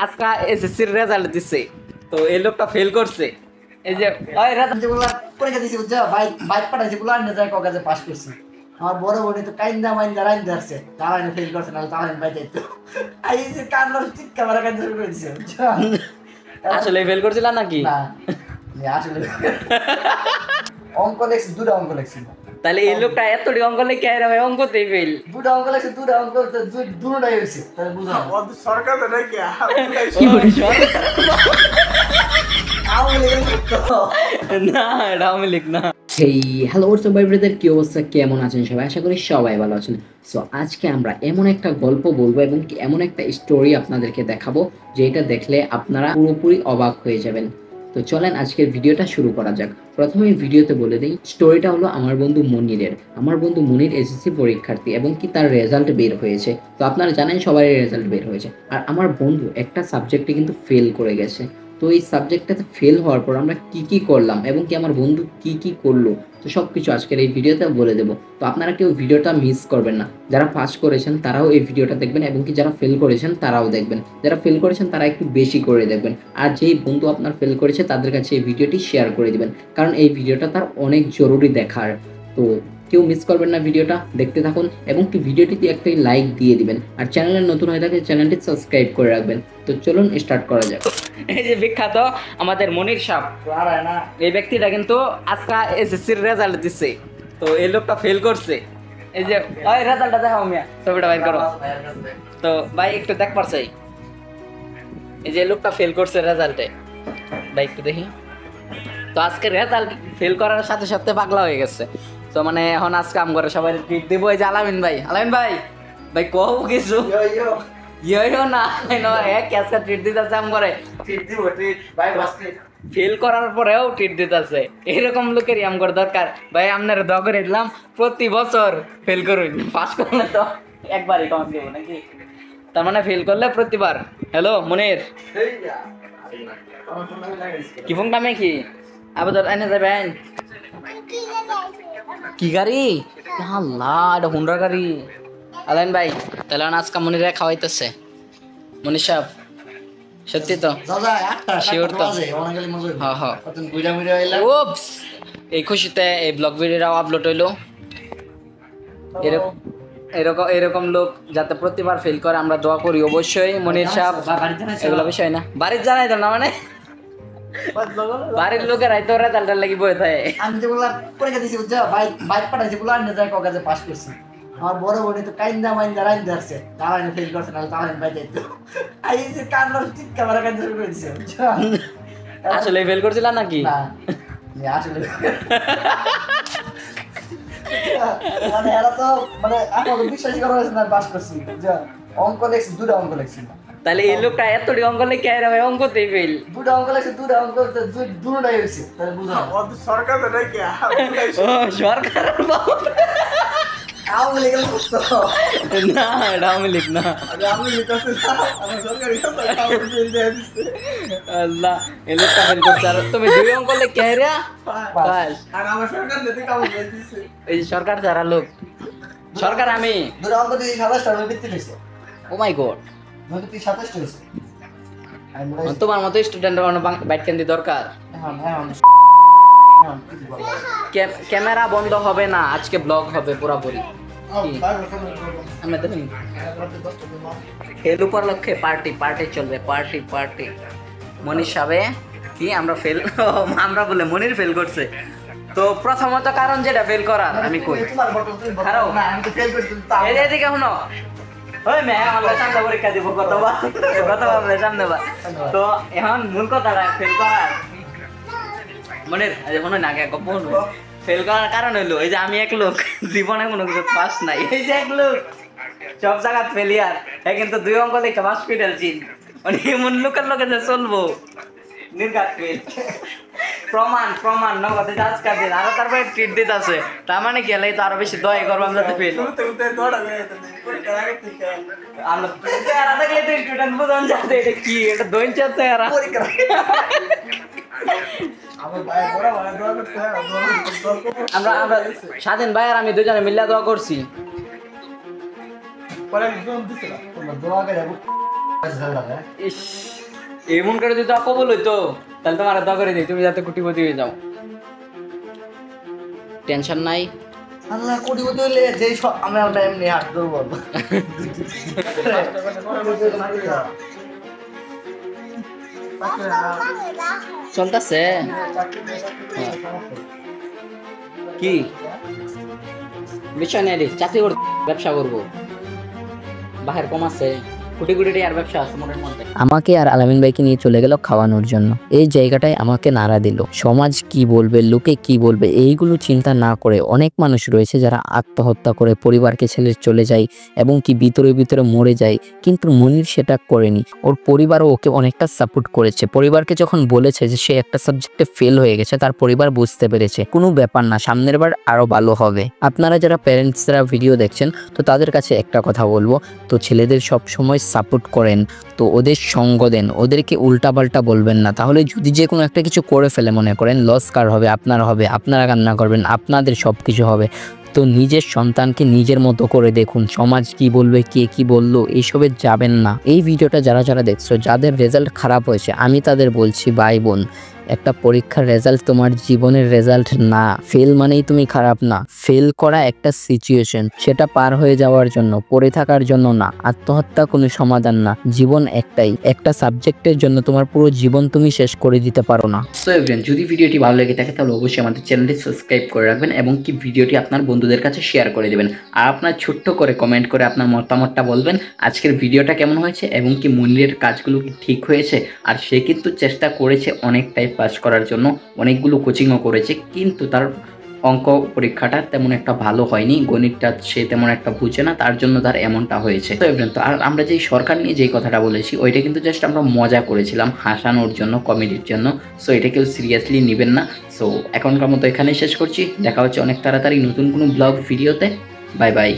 আজকে এসএসসির রেজাল্ট দিছে তো এই লোকটা ফেল করছে। এই যে ওই রেজাল্ট যেগুলা পরীক্ষা দিছি বুঝছো বাইক পাঠাইছি বলে আনতে যায় কলেজে পাস করছি। আমার বড় বোন তো কাইন্দা মাইন্দা রাইন্দা আসছে তারাই ফেল করছে না তারাই বাইতে তো আই যে কান্নার ঠিক ক্যামেরা কান্দা শুরু করে দিছে বুঝছো। আসলে ফেল করছিল নাকি? না আসলে অঙ্ক লেখছি দুটো অঙ্ক লেখছি। তাহলে এই লোকটা এতটি অঙ্ক লেখে আইরা ভাই অঙ্কতেই ফেল। দুটো অঙ্ক লেখছি দুটো অঙ্ক দুটোটাই হয়েছে তাহলে বুঝো সরকার তো নাকি না এটা আমি লিখ না। হেই হ্যালো হোয়াটসঅ্যাপ ভাই ব্রাদার, কি অবস্থা, কেমন আছেন সবাই? আশা করি সবাই ভালো আছেন। সো আজকে আমরা এমন একটা গল্প বলবো এবং এমন একটা স্টোরি আপনাদেরকে দেখাবো যেটা দেখলে আপনারা পুরোপুরি অবাক হয়ে যাবেন। তো চলেন আজকের ভিডিওটা শুরু করা যাক। প্রথমে ভিডিওতে বলে দিই, স্টোরিটা হলো আমার বন্ধু মনিরের। আমার বন্ধু মনির এসএসসি পরীক্ষার্থী এবং কি তার রেজাল্ট বের হয়েছে। তো আপনারা জানেন সবারই রেজাল্ট বের হয়েছে, আর আমার বন্ধু একটা সাবজেক্টে কিন্তু ফেল করে গেছে। তো এই সাবজেক্টটাতে ফেল হওয়ার পর আমরা কি করলাম এবং কি আমার বন্ধু কি করলো, তো সব কিছু আজকের এই ভিডিওতে বলে দেবো। তো আপনারা কেউ ভিডিওটা মিস করবেন না। যারা পাস করেছেন তারাও এই ভিডিওটা দেখবেন এবং কি যারা ফেল করেছেন তারাও দেখবেন। যারা ফেল করেছেন তারা একটু বেশি করে দেখবেন, আর যেই বন্ধু আপনার ফেল করেছে তাদের কাছে এই ভিডিওটি শেয়ার করে দিবেন, কারণ এই ভিডিওটা তার অনেক জরুরি দেখার। তো কেউ মিস করবেন না, ভিডিওটা দেখতে থাকুন এবং কি ভিডিওটিতে একটা লাইক দিয়ে দিবেন, আর চ্যানেলে নতুন হয়ে থাকলে চ্যানেলটি সাবস্ক্রাইব করে রাখবেন। তো চলুন স্টার্ট করা যাক। এই যে বিখ্যাত আমাদের মনির সাহেব, এই ব্যক্তিটা কিন্তু আজকে এসএসসির রেজাল্ট দিছে তো এই লোকটা ফেল করছে। এই যে ওই রেজাল্টটা দেখাও মিয়া, ছবিটা বাইর করো। তো ভাই একটু দেখ পারছে, এই যে লোকটা ফেল করছে রেজাল্টে, ভাই একটু দেখি। তো আজকে রেজাল্ট ফেল করার সাথে সাথে পাগলা হয়ে গেছে। তো মানে এখন আজকে আম করে সবাই ট্রিট দিব। এই যে আলামিন ভাই ভাই কও কিছু ইয়ো না এক আজকে ট্রিট দিতেছে আম করে ফেল করার পরেও ট্রিট দিতেছে। এরকম লোকেরই আম করে দরকার ভাই। আপনার দোয়া করে দিলাম প্রতি বছর ফেল করুন, পাস করলে তো একবারই কম দেবো নাকি? তার মানে ফেল করলে প্রতিবার। হ্যালো মনির, কি ফোন কামে কি আবার এনে যাবেন? কি গাড়ি? আল্লাহ এটা হুন্ডার গাড়ি। আলাইন ভাই তাহলে আজকে মনিরে খাওয়াইতেছে। মনির সাহেব সত্যি তো? শিওর তো? হ্যাঁ এই খুশিতে এই ব্লগ ভিডিওটাও আপলোড হইলো। এরকম লোক যাতে প্রতিবার ফেল করে আমরা দোয়া করি অবশ্যই। মনির সাহেব এগুলো বিষয় না বাড়ির জানাই তো না, মানে বাড়ির লোকেরাই তো রেজাল্টের লাগি বয়ে থাকে। আমি যেগুলা পরীক্ষা দিছি বুঝছো বাইক পাঠাইছি বলে আনতে যায় কলেজে পাস করছি। আমার বড় বোন তো কাইন্দা মাইন্দা রাইন্দা আসছে তারাই ফেল করছে না তারাই বাইতে তো আই যে কান্নার ঠিক ক্যামেরা কান্দা শুরু করে দিছে বুঝছো। আসলে ফেল করছিল নাকি? না আসলে মানে এরা তো মানে আমাকে বিশ্বাস করা হয়েছে না পাস করছি বুঝছো। অঙ্ক লেখছি দুটো অঙ্ক লেখছি। তাহলে এই লোকটা এতটি অঙ্ক লেখে আইরা ভাই অঙ্কতেই ফেল। দুটো অঙ্ক লেখছি দুটো অঙ্ক দুটোটাই হয়েছে তাহলে বুঝো সরকার তো নাকি ও সরকার আওয়ামী লীগের না এটা আমি লিখ না। আল্লাহ এই লোকটা ফেল করছে আর তুমি দুই অঙ্ক লেখে আইরা পাস। এই সরকার যারা লোক সরকার আমি দুটো অঙ্ক দিয়ে 27টা ভিত্তি হয়েছে। ও মাই গড, দুটো 27টা হয়েছে। তোমার মতো স্টুডেন্ট বাইট ক্যান্ডি দরকার। ক্যামেরা বন্ধ হবে না, আজকে ব্লগ হবে পুরোপুরি। ফেল উপলক্ষে পার্টি চলবে, পার্টি। মনির সাবে কি আমরা ফেল আমরা বলে মনির ফেল করছে। তো প্রথমত কারণ যেটা ফেল করার আমি কই খারাপ এদিকে শুনো। ওই মেয়ে আমার সামনে পরীক্ষা দিব কতবার সামনে বা। তো এখন মূল কথাটা ফেল করার মনের মনে না গোপন ফেল করার কারণ হইলো এই যে আমি এক লোক জীবনে কোনো কিছু পাস নাই। এই যে এক লোক সব জায়গা ফেলিয়ার কিন্তু দুই অঙ্ক লেখা পাস করে ফেলছি। মানে এমন লোকের লোকে যে চলবো নির্ঘাত ফেল। প্রমাণ নগদে আজকাল দিন আরো তারপরে ট্রিট দিতে আছে। তার মানে কি হলে তো আরো বেশি দয় করবো আমরা ফেল। আমরা দেখলে তো স্টুডেন্ট বুঝান যাতে এটা কি এটা দইন চাচ্ছে এরা। আমরা স্বাধীন ভাই আর আমি দুজনে মিলে দোয়া করছি। ইস, এমন করে যদি কবল হইতো তাহলে তোমার দোয়া করে দিই তুমি যাতে কোটিপতি হয়ে যাও। টেনশন নাই। আল্লাহ কোটিপতি হইলে যেই আমরা এমনি হাত ধরবো। চলতেছে কি বিষয় নেই রে, চাকরি করবো, ব্যবসা করবো, বাহির কম আছে, কোটি কোটি টাকার ব্যবসা আছে মনের মধ্যে। আমাকে আর আলামিন ভাইকে নিয়ে চলে গেল খাওয়ানোর জন্য। এই জায়গাটায় আমাকে নাড়া দিল। সমাজ কি বলবে, লোকে কি বলবে, এইগুলো চিন্তা না করে অনেক মানুষ রয়েছে যারা আত্মহত্যা করে পরিবারকে ছেড়ে চলে যায় এবং কি ভিতরে ভিতরে মরে যায়, কিন্তু মনির সেটা করেনি। ওর পরিবারও ওকে অনেকটা সাপোর্ট করেছে। পরিবারকে যখন বলেছে যে সে একটা সাবজেক্টে ফেল হয়ে গেছে, তার পরিবার বুঝতে পেরেছে কোনো ব্যাপার না, সামনের বার আরো ভালো হবে। আপনারা যারা প্যারেন্টসরা ভিডিও দেখছেন, তো তাদের কাছে একটা কথা বলবো, তো ছেলেদের সব সময় সাপোর্ট করেন, তো ওদের সঙ্গ দেন, ওদেরকে উল্টাপাল্টা বলবেন না। তাহলে যদি যে কোনো একটা কিছু করে ফেলে, মনে করেন লস কার হবে, আপনার হবে, আপনারা কান্না করবেন, আপনাদের সব কিছু হবে। তো নিজের সন্তানকে নিজের মতো করে দেখুন। সমাজ কি বলবে, কে কি বললো, এইসবে যাবেন না। এই ভিডিওটা যারা যারা দেখছো, যাদের রেজাল্ট খারাপ হয়েছে, আমি তাদের বলছি ভাই বোন, একটা পরীক্ষার রেজাল্ট তোমার জীবনের রেজাল্ট না। ফেল মানেই তুমি খারাপ না। ফেল করা একটা সিচুয়েশন, সেটা পার হয়ে যাওয়ার জন্য, পড়ে থাকার জন্য না। আত্মহত্যা কোনো সমাধান না। জীবন একটাই, একটা সাবজেক্টের জন্য তোমার পুরো জীবন তুমি শেষ করে দিতে পারো না। সো এভরিওয়ান, যদি ভিডিওটি ভালো লেগে থাকে তাহলে অবশ্যই আমাদের চ্যানেলটি সাবস্ক্রাইব করে রাখবেন এবং কি ভিডিওটি আপনার বন্ধুদের কাছে শেয়ার করে দেবেন। আর আপনার ছোট্ট করে কমেন্ট করে আপনার মতামতটা বলবেন, আজকের ভিডিওটা কেমন হয়েছে এবং কি মনিরের কাজগুলো কি ঠিক হয়েছে। আর সে কিন্তু চেষ্টা করেছে অনেকটাই পাস করার জন্য, অনেকগুলো কোচিংও করেছে, কিন্তু তার অঙ্ক পরীক্ষাটা তেমন একটা ভালো হয়নি, গণিতটা সে তেমন একটা বুঝে না, তার জন্য তার এমনটা হয়েছে। তো এভরিওয়ান, তো আর আমরা যেই সরকার নিয়ে যেই কথাটা বলেছি, ওইটা কিন্তু জাস্ট আমরা মজা করেছিলাম, হাসানোর জন্য, কমেডির জন্য। সো এটা কেউ সিরিয়াসলি নেবেন না। সো এখনকার মতো এখানেই শেষ করছি। দেখা হচ্ছে অনেক তাড়াতাড়ি নতুন কোনো ব্লগ ভিডিওতে। Bye bye.